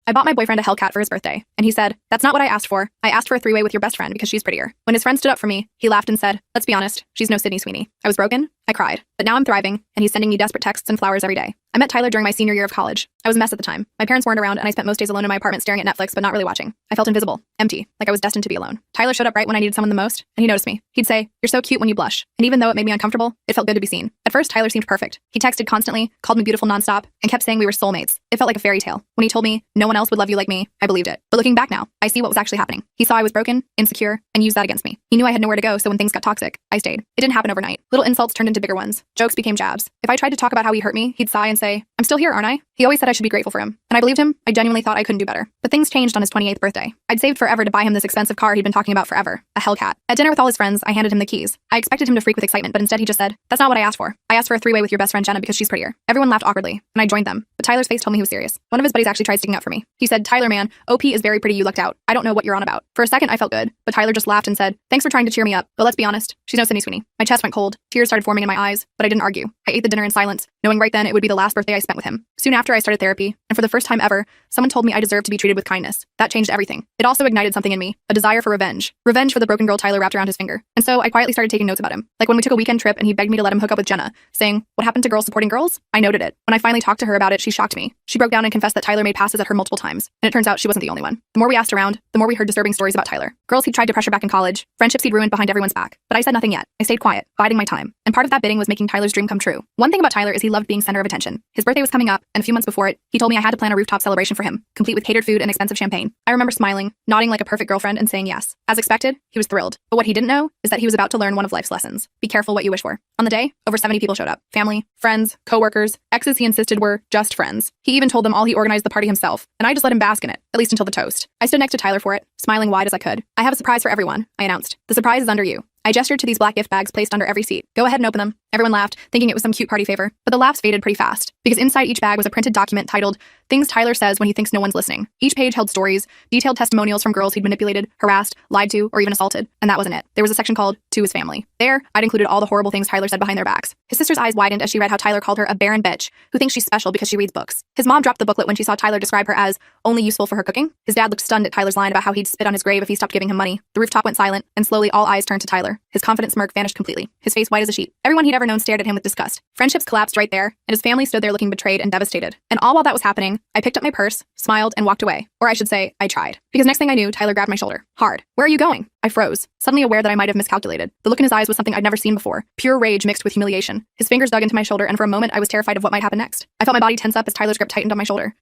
I bought my boyfriend a Hellcat for his birthday, and he said, "That's not what I asked for. I asked for a three-way with your best friend because she's prettier." When his friend stood up for me, he laughed and said, "Let's be honest, she's no Sydney Sweeney." I was broken. I cried. But now I'm thriving, and he's sending me desperate texts and flowers every day. I met Tyler during my senior year of college. I was a mess at the time. My parents weren't around, and I spent most days alone in my apartment staring at Netflix, but not really watching. I felt invisible, empty, like I was destined to be alone. Tyler showed up right when I needed someone the most, and he noticed me. He'd say, "You're so cute when you blush." And even though it made me uncomfortable, it felt good to be seen. At first, Tyler seemed perfect. He texted constantly, called me beautiful nonstop, and kept saying we were soulmates. It felt like a fairy tale. When he told me no one else would love you like me, I believed it. But looking back now, I see what was actually happening. He saw I was broken, insecure, and used that against me. He knew I had nowhere to go, so when things got toxic, I stayed. It didn't happen overnight. Little insults turned into bigger ones. Jokes became jabs. If I tried to talk about how he hurt me, he'd sigh and say, "I'm still here, aren't I?" He always said I should be grateful for him. And I believed him. I genuinely thought I couldn't do better. But things changed on his 28th birthday. I'd saved forever to buy him this expensive car he'd been talking about forever, a Hellcat. At dinner with all his friends, I handed him the keys. I expected him to freak with excitement, but instead he just said, "That's not what I asked for. I asked for a three-way with your best friend Jenna because she's prettier." Everyone laughed awkwardly, and I joined them. But Tyler's face told me he was serious. One of his buddies actually tried sticking up for me. He said, "Tyler, man, OP is very pretty, you lucked out. I don't know what you're on about." For a second, I felt good, but Tyler just laughed and said, "Thanks for trying to cheer me up, but let's be honest, she's no Sydney Sweeney." My chest went cold. Tears started forming in my eyes, but I didn't argue. I ate the dinner in silence, knowing right then it would be the last birthday I spent with him. Soon after, I started therapy, and for the first time ever, someone told me I deserved to be treated with kindness. That changed everything. It also ignited something in me, a desire for revenge. Revenge for the broken girl Tyler wrapped around his finger. And so I quietly started taking notes about him. Like when we took a weekend trip and he begged me to let him hook up with Jenna, saying, "What happened to girls supporting girls?" I noted it. When I finally talked to her about it, she shocked me. She broke down and confessed that Tyler made passes at her multiple times, and it turns out she wasn't the only one. The more we asked around, the more we heard disturbing stories about Tyler. Girls he'd tried to pressure back in college, friendships he'd ruined behind everyone's back. But I said nothing yet. I stayed quiet, biding my time. And part of that bidding was making Tyler's dream come true. One thing about Tyler is he loved being center of attention. His birthday was coming up, and a few months before it, he told me I had to plan a rooftop celebration for him, complete with catered food and expensive champagne. I remember smiling, nodding like a perfect girlfriend, and saying yes. As expected, he was thrilled. But what he didn't know is that he was about to learn one of life's lessons. Be careful what you wish for. On the day, over 70 people showed up. Family, friends, co-workers, exes he insisted were just friends. He even told them all he organized the party himself, and I just let him bask in it, at least until the toast. I stood next to Tyler for it, smiling wide as I could. "I have a surprise for everyone," I announced. "The surprise is under you." I gestured to these black gift bags placed under every seat. "Go ahead and open them." Everyone laughed, thinking it was some cute party favor. But the laughs faded pretty fast, because inside each bag was a printed document titled, "Things Tyler Says When He Thinks No One's Listening." Each page held stories, detailed testimonials from girls he'd manipulated, harassed, lied to, or even assaulted. And that wasn't it. There was a section called, "To His Family." There, I'd included all the horrible things Tyler said behind their backs. His sister's eyes widened as she read how Tyler called her a barren bitch who thinks she's special because she reads books. His mom dropped the booklet when she saw Tyler describe her as only useful for her cooking. His dad looked stunned at Tyler's line about how he'd spit on his grave if he stopped giving him money. The rooftop went silent, and slowly all eyes turned to Tyler. His confident smirk vanished completely, his face white as a sheet. Everyone he'd ever known stared at him with disgust. Friendships collapsed right there, and his family stood there looking betrayed and devastated. And all while that was happening, I picked up my purse, smiled, and walked away. Or I should say, I tried. Because next thing I knew, Tyler grabbed my shoulder. Hard. "Where are you going?" I froze, suddenly aware that I might have miscalculated. The look in his eyes was something I'd never seen before. Pure rage mixed with humiliation. His fingers dug into my shoulder, and for a moment I was terrified of what might happen next. I felt my body tense up as Tyler's grip tightened on my shoulder.